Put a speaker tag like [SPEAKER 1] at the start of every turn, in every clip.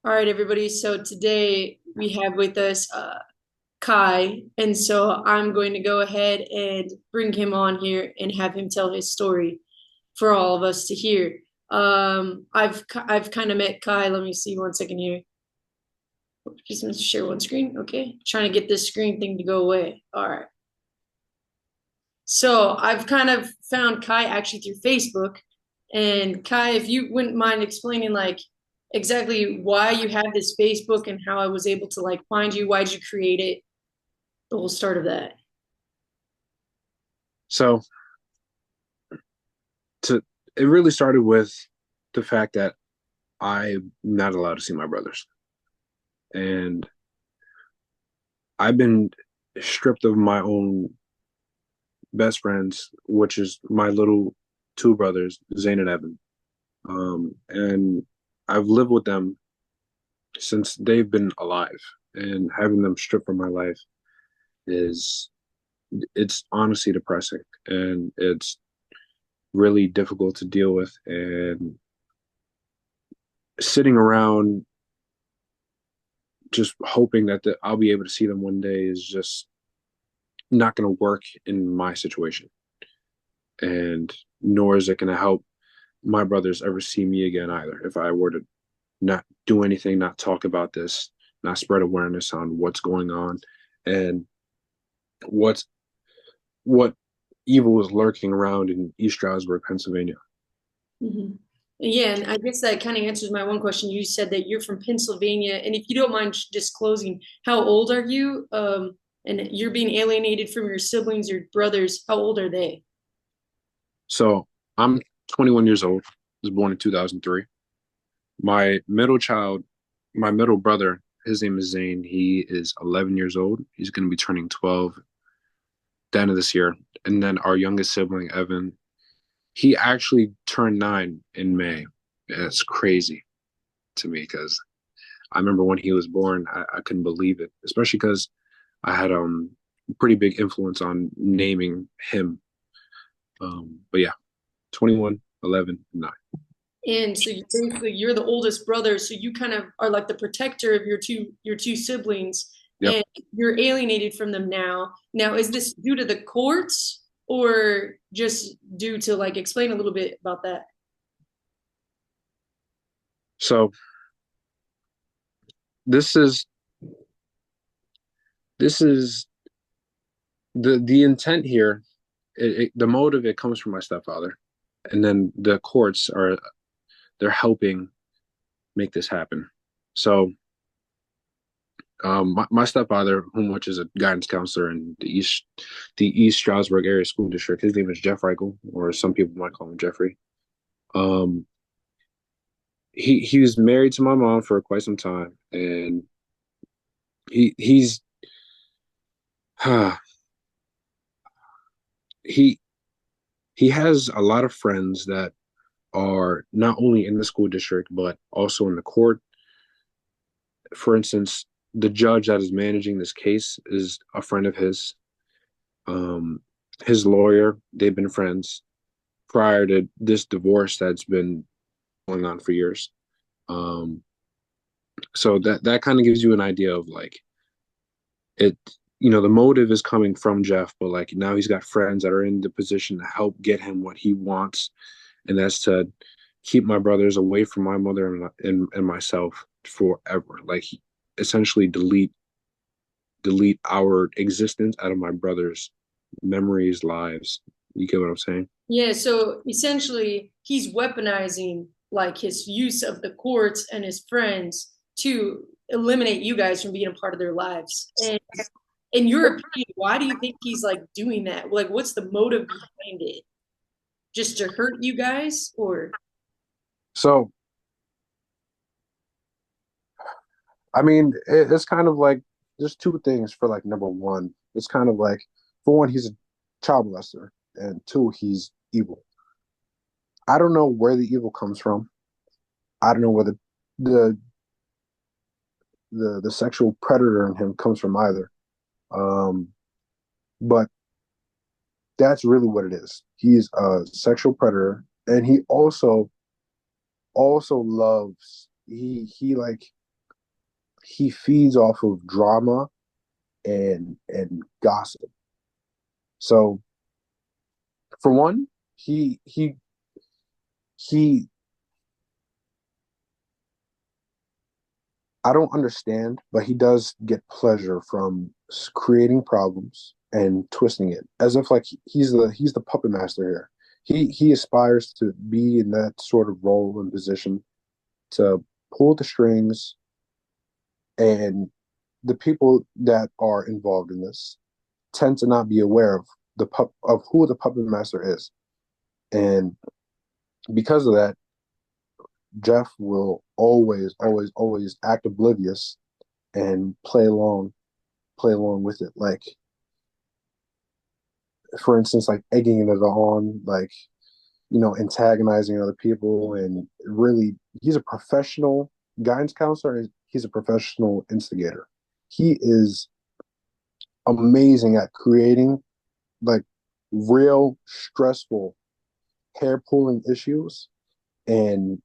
[SPEAKER 1] All right, everybody. So today we have with us Kai, and so I'm going to go ahead and bring him on here and have him tell his story for all of us to hear. I've kind of met Kai. Let me see 1 second here. Just want to share one screen. Okay, trying to get this screen thing to go away. All right. So I've kind of found Kai actually through Facebook. And Kai, if you wouldn't mind explaining like exactly why you have this Facebook and how I was able to like find you, why'd you create it, the whole start of that.
[SPEAKER 2] So to it really started with the fact that I'm not allowed to see my brothers. And I've been stripped of my own best friends, which is my little two brothers, Zane and Evan. And I've lived with them since they've been alive. And having them stripped from my life is it's honestly depressing and it's really difficult to deal with. And sitting around just hoping that I'll be able to see them one day is just not going to work in my situation. And nor is it going to help my brothers ever see me again either. If I were to not do anything, not talk about this, not spread awareness on what's going on and what's what evil is lurking around in East Stroudsburg, Pennsylvania.
[SPEAKER 1] Mhm. Yeah, and I guess that kind of answers my one question. You said that you're from Pennsylvania, and if you don't mind disclosing, how old are you? And you're being alienated from your siblings, your brothers. How old are they?
[SPEAKER 2] So I'm 21 years old. Was born in 2003. My middle child, my middle brother, his name is Zane. He is 11 years old. He's going to be turning 12 the end of this year. And then our youngest sibling, Evan, he actually turned 9 in May. It's crazy to me because I remember when he was born, I couldn't believe it, especially because I had pretty big influence on naming him. But yeah, 21, 11, 9.
[SPEAKER 1] And so you basically you're the oldest brother, so you kind of are like the protector of your two siblings,
[SPEAKER 2] Yep.
[SPEAKER 1] and you're alienated from them now. Now, is this due to the courts or just due to like explain a little bit about that?
[SPEAKER 2] So this is this is the intent here. The motive it comes from my stepfather, and then the courts are they're helping make this happen. So my stepfather, which is a guidance counselor in the East Stroudsburg area school district, his name is Jeff Reichel, or some people might call him Jeffrey. Um, he was married to my mom for quite some time, and he's he he has a lot of friends that are not only in the school district but also in the court. For instance, the judge that is managing this case is a friend of his. Um, his lawyer, they've been friends prior to this divorce that's been going on for years. Um, so that kind of gives you an idea of like it. The motive is coming from Jeff, but like now he's got friends that are in the position to help get him what he wants, and that's to keep my brothers away from my mother and myself forever. Like essentially delete our existence out of my brothers' memories, lives. You get what I'm saying?
[SPEAKER 1] Yeah, so essentially he's weaponizing like his use of the courts and his friends to eliminate you guys from being a part of their lives. And in your opinion, why do you think he's like doing that? Like, what's the motive behind it? Just to hurt you guys, or
[SPEAKER 2] So, I mean, it's kind of like there's two things for like number one. It's kind of like, for one, he's a child molester, and two, he's evil. I don't know where the evil comes from. I don't know where the the sexual predator in him comes from either. Um, but that's really what it is. He's a sexual predator, and he also loves he like he feeds off of drama and gossip. So for one, he I don't understand, but he does get pleasure from creating problems and twisting it as if like he's the puppet master here. He aspires to be in that sort of role and position to pull the strings, and the people that are involved in this tend to not be aware of who the puppet master is. And because of that, Jeff will always act oblivious and play along with it. Like, for instance, like egging it on, like, antagonizing other people. And really, he's a professional guidance counselor. He's a professional instigator. He is amazing at creating like real stressful hair pulling issues, and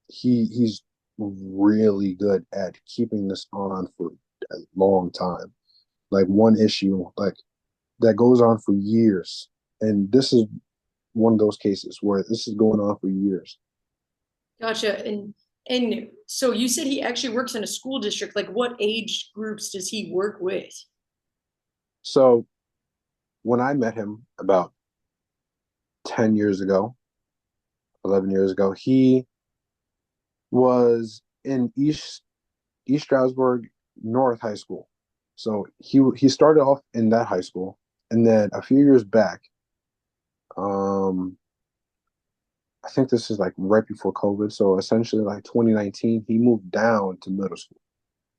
[SPEAKER 2] he's really good at keeping this on for a long time. Like one issue like that goes on for years, and this is one of those cases where this is going on for years.
[SPEAKER 1] Gotcha. And so you said he actually works in a school district. Like what age groups does he work with?
[SPEAKER 2] So when I met him about 10 years ago, 11 years ago, he was in East Stroudsburg North High School. So he started off in that high school, and then a few years back, um, I think this is like right before COVID. So essentially, like 2019, he moved down to middle school.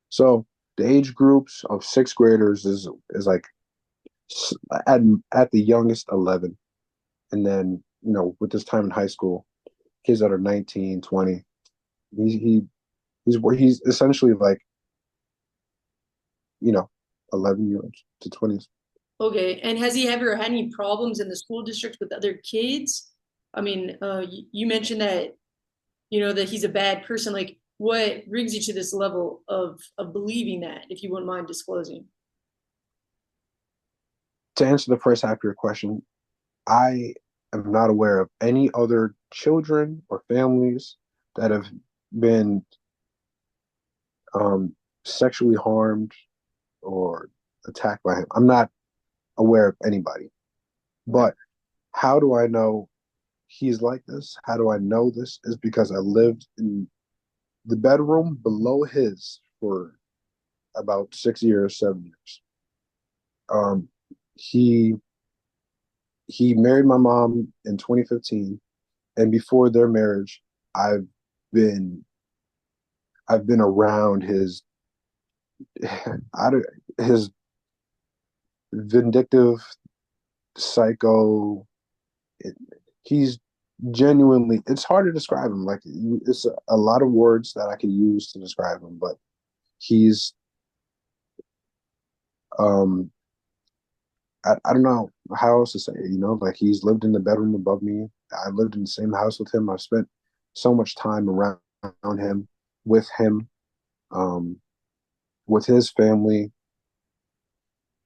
[SPEAKER 2] So the age groups of sixth graders is like at at the youngest 11, and then with this time in high school, kids that are 19, 20. He's essentially like 11 years to 20s.
[SPEAKER 1] Okay. And has he ever had any problems in the school district with other kids? I mean, you mentioned that, that he's a bad person. Like, what brings you to this level of believing that, if you wouldn't mind disclosing?
[SPEAKER 2] To answer the first half of your question, I am not aware of any other children or families that have been sexually harmed or attacked by him. I'm not aware of anybody.
[SPEAKER 1] Okay.
[SPEAKER 2] But how do I know he's like this? How do I know this? Is because I lived in the bedroom below his for about 6 years, 7 years. Um, he he married my mom in 2015, and before their marriage, I've been I've been around I don't, his vindictive psycho. It, he's genuinely. It's hard to describe him. Like it's a lot of words that I could use to describe him, but he's um I don't know how else to say it, like he's lived in the bedroom above me. I lived in the same house with him. I've spent so much time around him, with him, um, with his family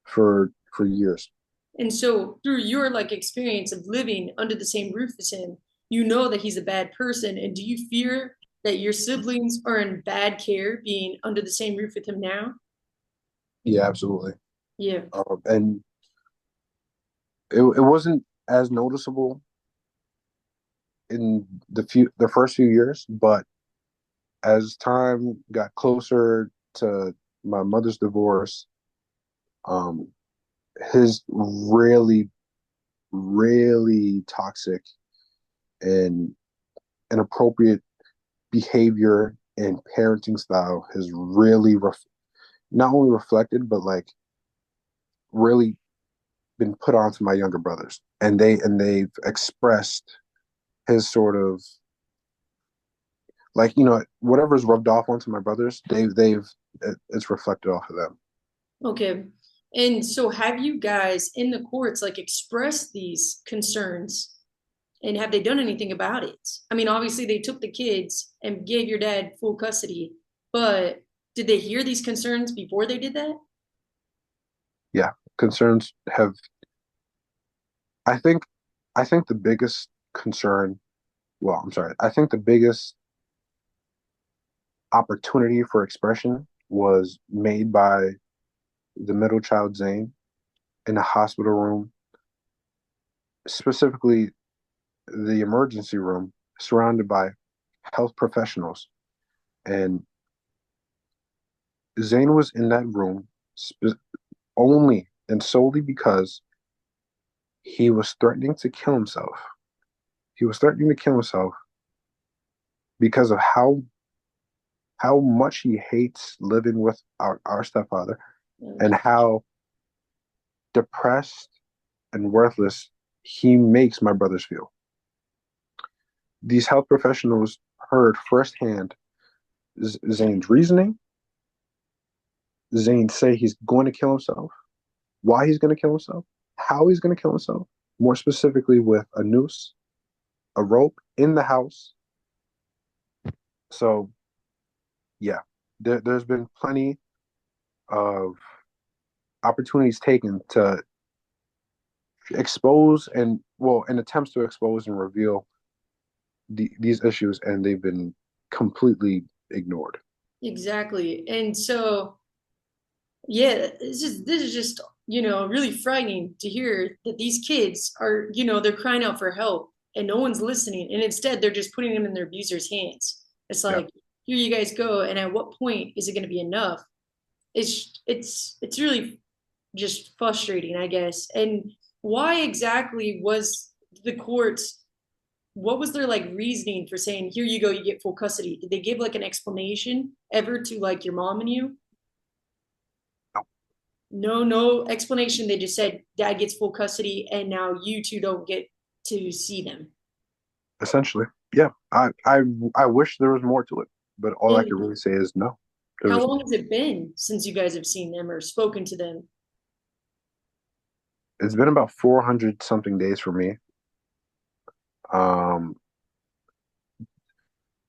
[SPEAKER 2] for years.
[SPEAKER 1] And so through your like experience of living under the same roof as him, you know that he's a bad person. And do you fear that your siblings are in bad care being under the same roof with him now?
[SPEAKER 2] Yeah, absolutely.
[SPEAKER 1] Yeah.
[SPEAKER 2] And it wasn't as noticeable in the first few years, but as time got closer to my mother's divorce, um, his really toxic and inappropriate behavior and parenting style has really not only reflected but like really been put onto my younger brothers, and they've expressed his sort of like whatever's rubbed off onto my brothers, it's reflected off of them.
[SPEAKER 1] Okay. And so have you guys in the courts like expressed these concerns and have they done anything about it? I mean, obviously they took the kids and gave your dad full custody, but Did they hear these concerns before they did that?
[SPEAKER 2] Yeah, concerns have. I think, I think the biggest concern. Well, I'm sorry. I think the biggest opportunity for expression was made by the middle child Zane in the hospital room, specifically the emergency room, surrounded by health professionals. And Zane was in that room only and solely because he was threatening to kill himself. He was threatening to kill himself because of how much he hates living with our stepfather and how depressed and worthless he makes my brothers feel. These health professionals heard firsthand Zane's reasoning. Zane say he's going to kill himself, why he's going to kill himself, how he's going to kill himself, more specifically with a noose, a rope in the house. So, yeah, there's been plenty of opportunities taken to expose and, well, in attempts to expose and reveal these issues, and they've been completely ignored.
[SPEAKER 1] Exactly. And so, yeah, this is just, really frightening to hear that these kids are, they're crying out for help and no one's listening. And instead they're just putting them in their abuser's hands. It's
[SPEAKER 2] Yeah,
[SPEAKER 1] like, here you guys go. And at what point is it going to be enough? It's really just frustrating, I guess. And why exactly was the courts, what was their like reasoning for saying, here you go, you get full custody? Did they give like an explanation ever to like your mom and you? No, no explanation. They just said dad gets full custody and now you two don't get to see them.
[SPEAKER 2] essentially, yeah. I wish there was more to it, but all I
[SPEAKER 1] And
[SPEAKER 2] can really say is no. There
[SPEAKER 1] how
[SPEAKER 2] was.
[SPEAKER 1] long has it been since you guys have seen them or spoken to them?
[SPEAKER 2] It's been about 400 something days for me. Um,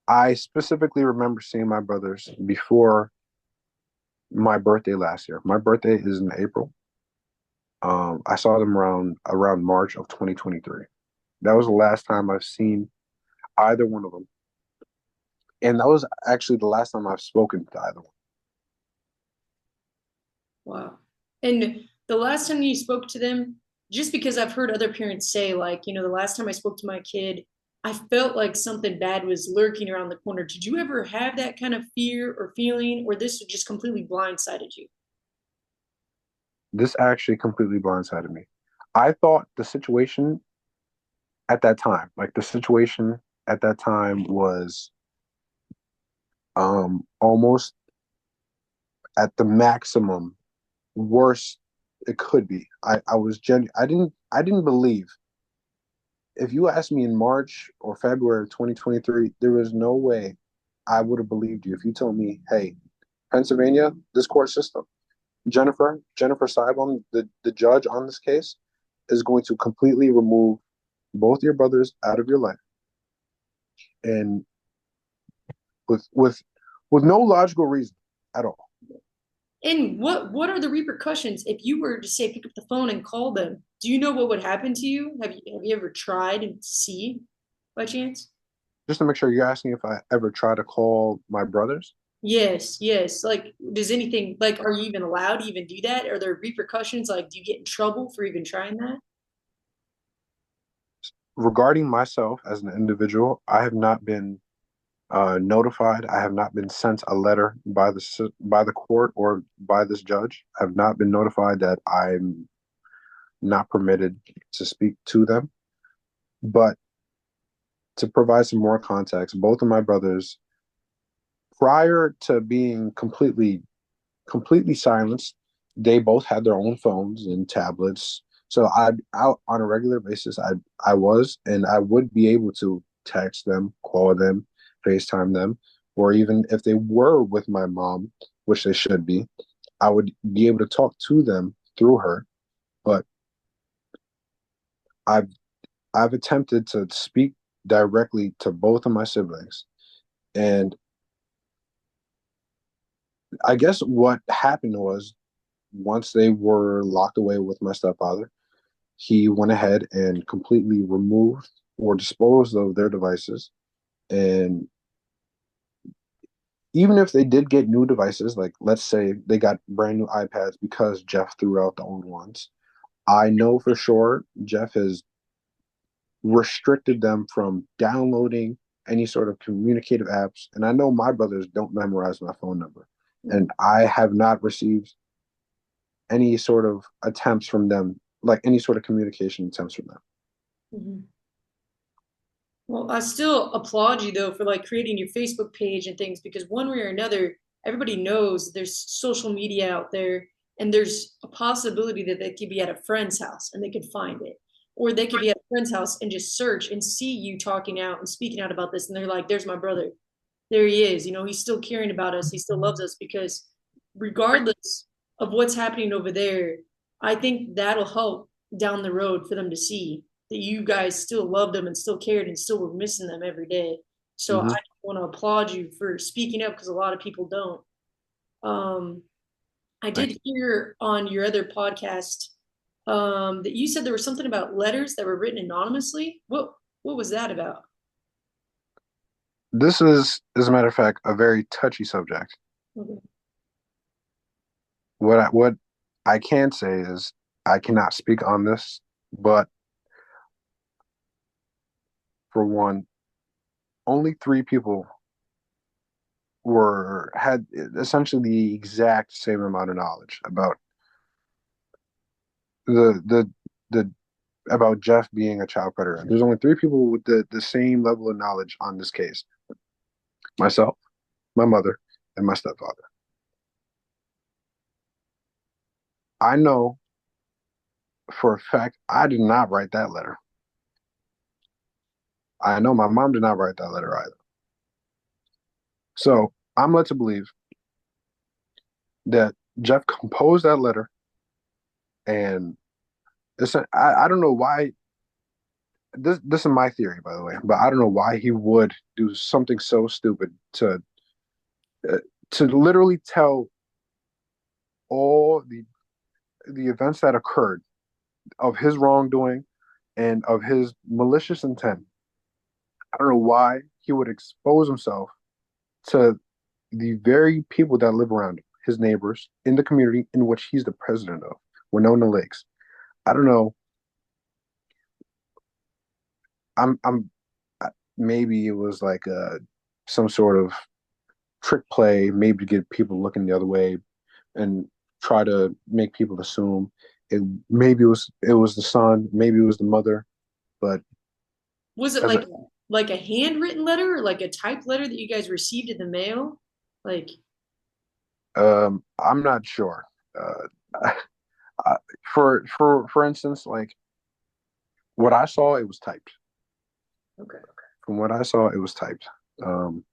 [SPEAKER 2] I specifically remember seeing my brothers before my birthday last year. My birthday is in April. I saw them around March of 2023. That was the last time I've seen either one of them, and that was actually the last time I've spoken to either one.
[SPEAKER 1] Wow. And the last time you spoke to them, just because I've heard other parents say, like, the last time I spoke to my kid, I felt like something bad was lurking around the corner. Did you ever have that kind of fear or feeling, or this just completely blindsided you?
[SPEAKER 2] This actually completely blindsided me. I thought the situation at that time, like the situation at that time, was almost at the maximum worst it could be. I was I didn't believe. If you asked me in March or February of 2023, there was no way I would have believed you if you told me, hey, Pennsylvania, this court system, Jennifer Seibel, the judge on this case, is going to completely remove both your brothers out of your life, and with with with no logical reason at all.
[SPEAKER 1] And what are the repercussions if you were to say pick up the phone and call them? Do you know what would happen to you? Have you ever tried to see by chance?
[SPEAKER 2] Just to make sure, you're asking if I ever try to call my brothers.
[SPEAKER 1] Yes, yes. Like, does anything like are you even allowed to even do that? Are there repercussions? Like, do you get in trouble for even trying that?
[SPEAKER 2] Regarding myself as an individual, I have not been notified. I have not been sent a letter by the court or by this judge. I have not been notified that I'm not permitted to speak to them. But to provide some more context, both of my brothers, prior to being completely silenced, they both had their own phones and tablets. So I out on a regular basis. I was and I would be able to text them, call them, FaceTime them, or even if they were with my mom, which they should be, I would be able to talk to them through her. But I've I've attempted to speak directly to both of my siblings, and I guess what happened was once they were locked away with my stepfather, he went ahead and completely removed or disposed of their devices. And even if they did get new devices, like let's say they got brand new iPads because Jeff threw out the old ones, I know for sure Jeff has restricted them from downloading any sort of communicative apps. And I know my brothers don't memorize my phone number. And I have not received any sort of attempts from them, like any sort of communication attempts from them.
[SPEAKER 1] Mhm. Well, I still applaud you though for like creating your Facebook page and things because one way or another, everybody knows there's social media out there and there's a possibility that they could be at a friend's house and they could find it. Or they could be at a friend's house and just search and see you talking out and speaking out about this and they're like, there's my brother. There he is. He's still caring about us. He still loves us because regardless of what's happening over there, I think that'll help down the road for them to see that you guys still loved them and still cared and still were missing them every day. So I
[SPEAKER 2] Mm-hmm.
[SPEAKER 1] want to applaud you for speaking up because a lot of people don't. Um, I
[SPEAKER 2] Thank
[SPEAKER 1] did
[SPEAKER 2] you.
[SPEAKER 1] hear on your other podcast that you said there was something about letters that were written anonymously. What was that about?
[SPEAKER 2] This is, as a matter of fact, a very touchy subject.
[SPEAKER 1] Okay.
[SPEAKER 2] What I can say is I cannot speak on this, but for one, only three people were had essentially the exact same amount of knowledge about the about Jeff being a child predator. There's only three people with the same level of knowledge on this case: myself, my mother, and my stepfather. I know for a fact I did not write that letter. I know my mom did not write that letter either. So I'm led to believe that Jeff composed that letter, and I don't know why. This is my theory, by the way, but I don't know why he would do something so stupid uh, to literally tell all the events that occurred of his wrongdoing and of his malicious intent. I don't know why he would expose himself to the very people that live around him, his neighbors in the community in which he's the president of, Winona Lakes. I don't know. I'm maybe it was like some sort of trick play, maybe to get people looking the other way and try to make people assume it. Maybe it was the son, maybe it was the mother, but
[SPEAKER 1] Was it
[SPEAKER 2] as a,
[SPEAKER 1] like a handwritten letter or like a typed letter that you guys received in the mail? Like,
[SPEAKER 2] I'm not sure. I, for instance, like what I saw, it was typed.
[SPEAKER 1] okay.
[SPEAKER 2] From what I saw, it was typed. Um,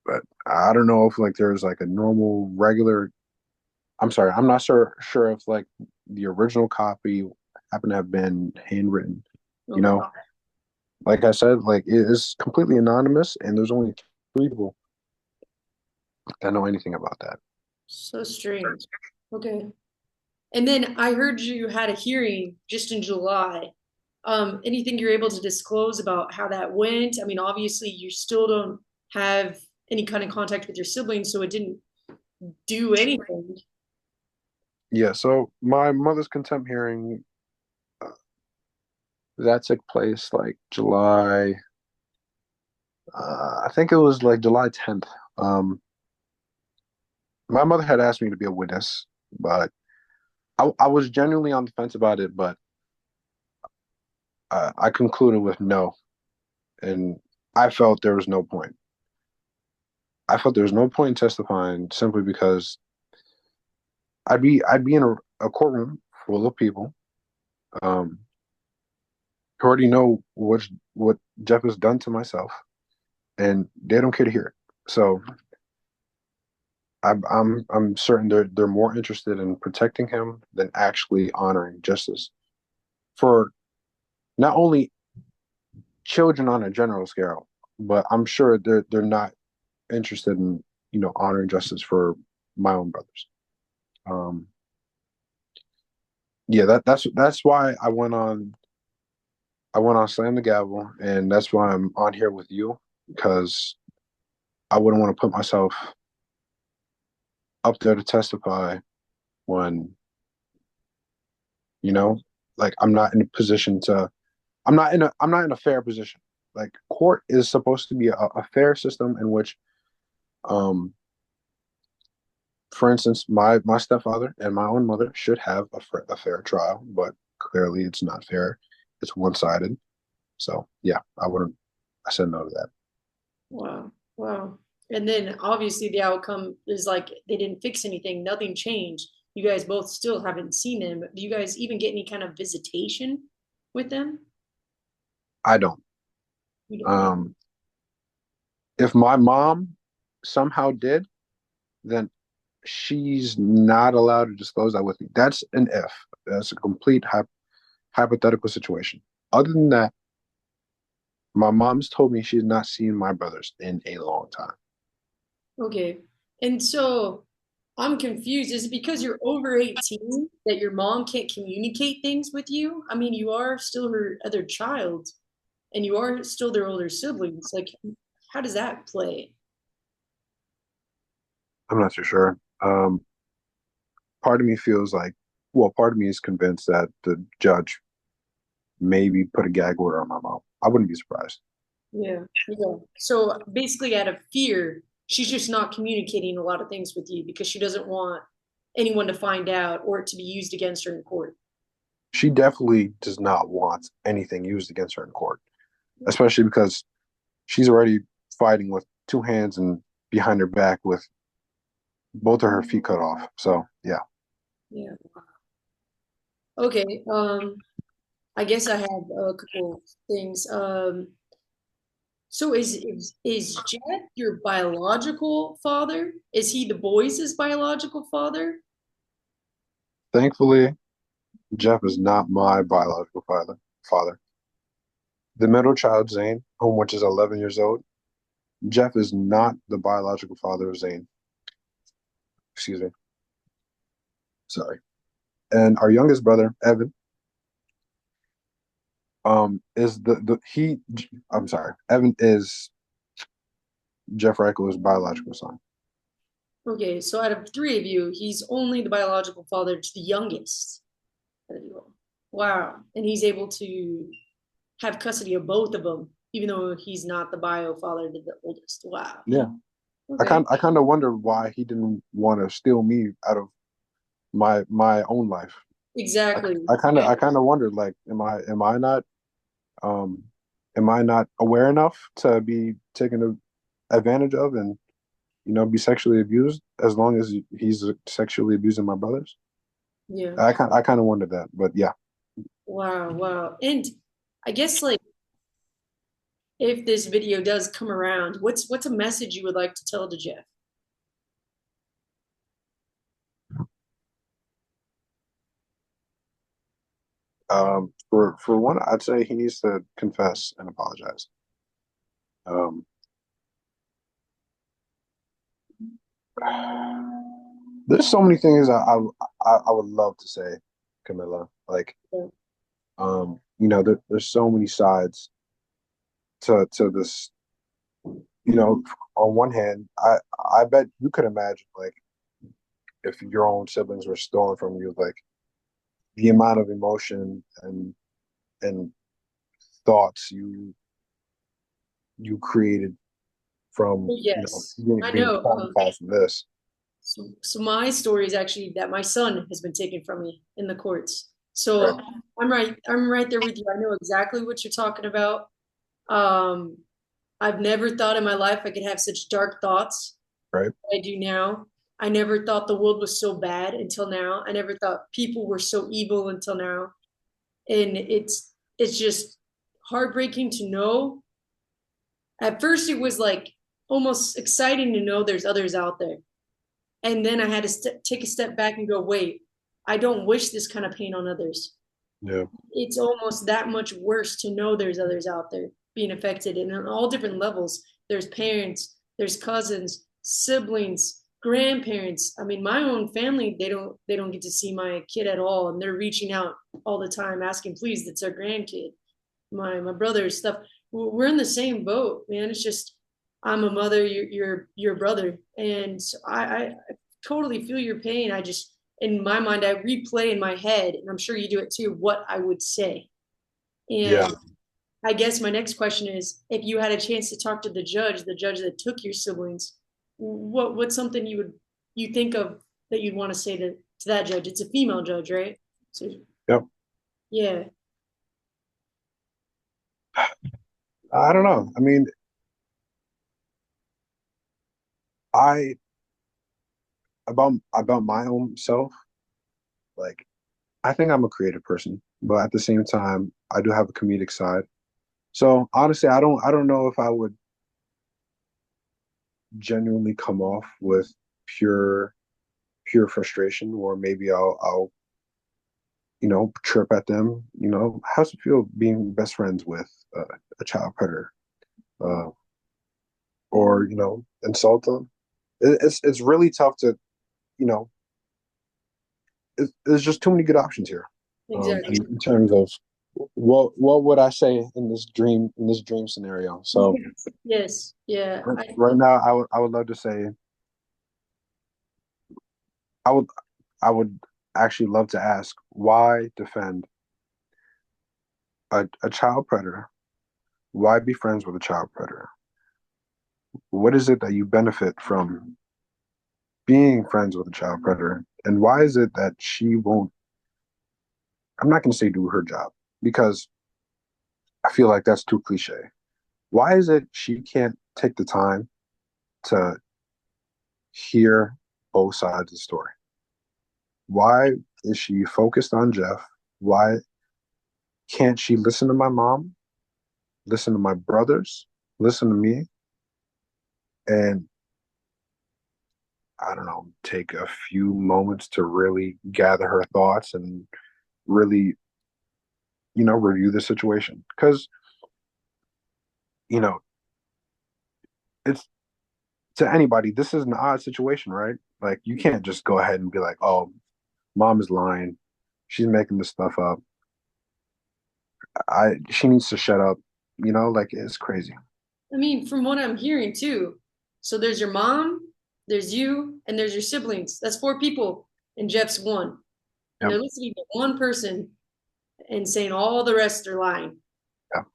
[SPEAKER 2] but I don't know if like there's like a normal regular. I'm sorry, I'm not sure if like the original copy happened to have been handwritten. You
[SPEAKER 1] Okay.
[SPEAKER 2] know, like I said, like it is completely anonymous, and there's only three people that know anything about that.
[SPEAKER 1] So strange. Okay. And then I heard you had a hearing just in July. Anything you're able to disclose about how that went? I mean, obviously you still don't have any kind of contact with your siblings, so it didn't do anything.
[SPEAKER 2] Yeah, so my mother's contempt hearing uh, that took place like July. I think it was like July 10th. My mother had asked me to be a witness, but I was genuinely on the fence about it, but I concluded with no, and I felt there was no point. I felt there was no point in testifying simply because I'd be in a courtroom full of people um, who already know what Jeff has done to myself, and they don't care to hear it. So I'm certain they're more interested in protecting him than actually honoring justice for not only children on a general scale, but I'm sure they're not interested in honoring justice for my own brothers. Um, yeah, that's why I went on Slam the Gavel, and that's why I'm on here with you, because I wouldn't want to put myself up there to testify when, you know, like I'm not in a position to I'm not in a fair position. Like court is supposed to be a fair system in which, um, for instance, my stepfather and my own mother should have a fair trial, but clearly it's not fair. It's one sided. So yeah, I said no to that.
[SPEAKER 1] Wow. Wow. And then obviously the outcome is like they didn't fix anything, nothing changed. You guys both still haven't seen them. Do you guys even get any kind of visitation with them?
[SPEAKER 2] I don't.
[SPEAKER 1] You don't.
[SPEAKER 2] Um, if my mom somehow did, then she's not allowed to disclose that with me. That's an if. That's a complete hypothetical situation. Other than that, my mom's told me she's not seen my brothers in a long time.
[SPEAKER 1] Okay. And so I'm confused. Is it because you're over 18 that your mom can't communicate things with you? I mean, you are still her other child and you are still their older siblings. Like, how does that play?
[SPEAKER 2] I'm not too sure. Part of me feels like, well, part of me is convinced that the judge maybe put a gag order on my mom. I wouldn't be surprised.
[SPEAKER 1] Yeah. Yeah. So basically, out of fear, she's just not communicating a lot of things with you because she doesn't want anyone to find out or it to be used against her in court.
[SPEAKER 2] She definitely does not want anything used against her in court, especially because she's already fighting with two hands and behind her back with both of her feet cut off. So yeah,
[SPEAKER 1] Yeah. Okay. I guess I have a couple things. So is Jeff your biological father? Is he the boys' biological father?
[SPEAKER 2] thankfully, Jeff is not my biological Father, the middle child Zane, which is 11 years old. Jeff is not the biological father of Zane. Excuse me. Sorry. And our youngest brother Evan, is the he. I'm sorry. Evan is Jeff Reichel's biological son.
[SPEAKER 1] Okay, so out of three of you, he's only the biological father to the youngest. Wow. And he's able to have custody of both of them, even though he's not the bio father to the oldest. Wow.
[SPEAKER 2] Yeah.
[SPEAKER 1] Okay.
[SPEAKER 2] I kind of wonder why he didn't want to steal me out of my own life.
[SPEAKER 1] Exactly.
[SPEAKER 2] I kind of wondered, like, um am I not aware enough to be taken advantage of and be sexually abused as long as he's sexually abusing my brothers?
[SPEAKER 1] Yeah.
[SPEAKER 2] I kind of wondered that, but yeah.
[SPEAKER 1] Wow. Wow. And I guess like if this video does come around, what's a message you would like to tell to Jeff?
[SPEAKER 2] For one, I'd say he needs to confess and apologize. Um, there's so many things I would love to say, Camilla. Like,
[SPEAKER 1] Yeah.
[SPEAKER 2] there's so many sides to this. On one hand, I bet you could imagine, like, if your own siblings were stolen from you, like the amount of emotion and thoughts you created from
[SPEAKER 1] Yes, I
[SPEAKER 2] being
[SPEAKER 1] know.
[SPEAKER 2] traumatized from this.
[SPEAKER 1] So my story is actually that my son has been taken from me in the courts.
[SPEAKER 2] Right,
[SPEAKER 1] So I'm right there with you. I know exactly what you're talking about. Um, I've never thought in my life I could have such dark thoughts
[SPEAKER 2] right.
[SPEAKER 1] I do now. I never thought the world was so bad until now. I never thought people were so evil until now. And it's just heartbreaking to know. At first it was like almost exciting to know there's others out there. And then I had to take a step back and go, wait, I don't wish this kind of pain on others.
[SPEAKER 2] Yeah,
[SPEAKER 1] It's almost that much worse to know there's others out there being affected and on all different levels. There's parents, there's cousins, siblings, grandparents. I mean, my own family, they don't get to see my kid at all, and they're reaching out all the time, asking, please, that's our grandkid. My brother stuff. We're in the same boat, man. It's just I'm a mother, you're your brother, and so I totally feel your pain. I just in my mind I replay in my head, and I'm sure you do it too, what I would say.
[SPEAKER 2] Yeah.
[SPEAKER 1] And I guess my next question is, if you had a chance to talk to the judge that took your siblings, what's something you think of that you'd want to say to that judge? It's a female judge, right? So
[SPEAKER 2] Yep.
[SPEAKER 1] yeah,
[SPEAKER 2] I don't know. I mean, I about my own self, like I think I'm a creative person, but at the same time, I do have a comedic side. So honestly, I don't know if I would genuinely come off with pure pure frustration, or maybe I'll chirp at them. How's it feel being best friends with a child predator, uh, or insult them? It's really tough to you know. There's just too many good options here,
[SPEAKER 1] exactly.
[SPEAKER 2] in terms of what would I say in this dream scenario. So
[SPEAKER 1] Yes, yes, yeah.
[SPEAKER 2] right now, I would love to say I would I would actually love to ask, why defend a child predator? Why be friends with a child predator? What is it that you benefit from being friends with a child predator? And why is it that she won't, I'm not going to say do her job, because I feel like that's too cliche. Why is it she can't take the time to hear both sides of the story? Why is she focused on Jeff? Why can't she listen to my mom, listen to my brothers, listen to me, and I don't know, take a few moments to really gather her thoughts and really, review the situation? Because, you know, it's to anybody, this is an odd situation, right? Like, you can't just go ahead and be like, oh, mom is lying. She's making this stuff up. She needs to shut up. Like, it's crazy.
[SPEAKER 1] I mean, from what I'm hearing too. So there's your mom, there's you, and there's your siblings. That's four people, and Jeff's one. And
[SPEAKER 2] Yep.
[SPEAKER 1] they're listening to one person and saying all the rest are lying.
[SPEAKER 2] Yep.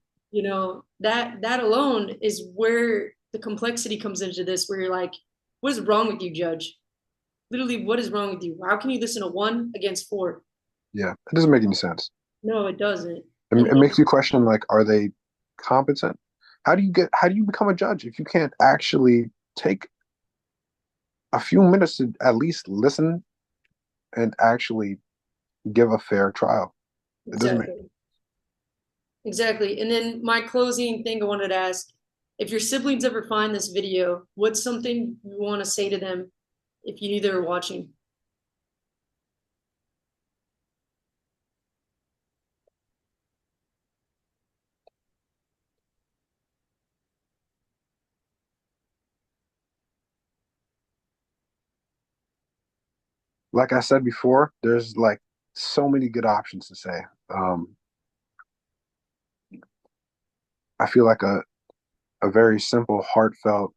[SPEAKER 1] That alone is where the complexity comes into this, where you're like, what is wrong with you, Judge? Literally, what is wrong with you? How can you listen to one against four?
[SPEAKER 2] Yeah. It doesn't make any sense.
[SPEAKER 1] No, it doesn't.
[SPEAKER 2] It,
[SPEAKER 1] And
[SPEAKER 2] it makes you question, like, are they competent? How do you become a judge if you can't actually take a few minutes to at least listen and actually give a fair trial? It doesn't make
[SPEAKER 1] exactly. Exactly. And then my closing thing I wanted to ask, if your siblings ever find this video, what's something you want to say to them if you knew they were watching?
[SPEAKER 2] Like I said before, there's like so many good options to say. Um, I feel like a very simple, heartfelt,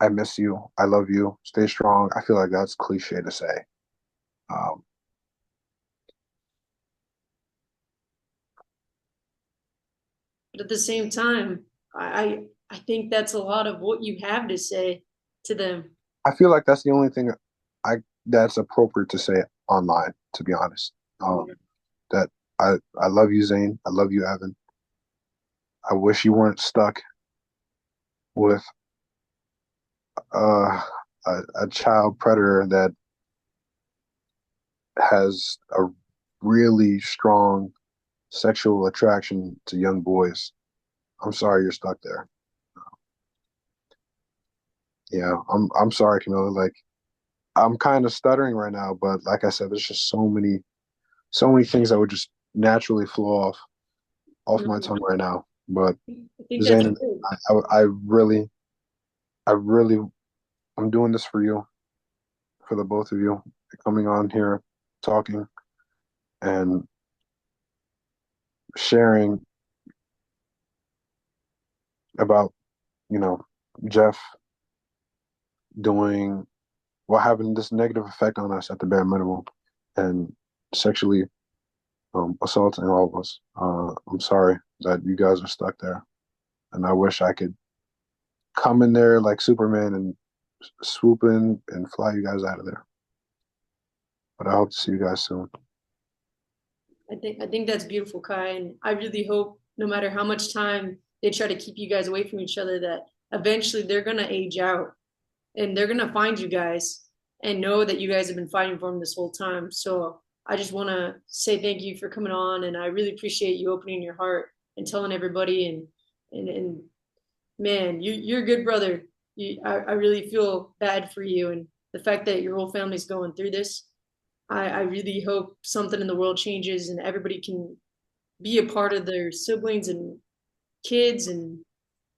[SPEAKER 2] I miss you, I love you, stay strong. I feel like that's cliche to say. Um,
[SPEAKER 1] But at the same time, I think that's a lot of what you have to say to them.
[SPEAKER 2] I feel like that's the only thing I that's appropriate to say online, to be honest. That I love you, Zane. I love you, Evan. I wish you weren't stuck with uh, a child predator that has a really strong sexual attraction to young boys. I'm sorry you're stuck there. Yeah, I'm sorry, Camilla. Like, I'm kind of stuttering right now, but like I said, there's just so many things that would just naturally flow off my
[SPEAKER 1] No,
[SPEAKER 2] tongue right now. But
[SPEAKER 1] I think that's
[SPEAKER 2] Zane,
[SPEAKER 1] good.
[SPEAKER 2] I really I'm doing this for you, for the both of you, coming on here, talking and sharing about, you know, Jeff doing having this negative effect on us at the bare minimum and sexually assaulting all of us. I'm sorry that you guys are stuck there. And I wish I could come in there like Superman and swoop in and fly you guys out of there. But I hope to see you guys soon.
[SPEAKER 1] I think that's beautiful, Kai, and I really hope no matter how much time they try to keep you guys away from each other, that eventually they're gonna age out and they're gonna find you guys and know that you guys have been fighting for them this whole time. So I just want to say thank you for coming on, and I really appreciate you opening your heart and telling everybody. And man, you're a good brother. I really feel bad for you, and the fact that your whole family's going through this. I really hope something in the world changes and everybody can be a part of their siblings and kids and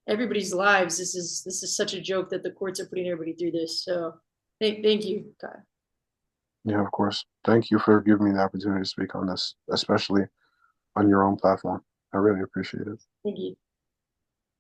[SPEAKER 1] everybody's lives. This is such a joke that the courts are putting everybody through this. So thank you, Kai.
[SPEAKER 2] Yeah, of course. Thank you for giving me the opportunity to speak on this, especially on your own platform. I really appreciate it.
[SPEAKER 1] Thank you.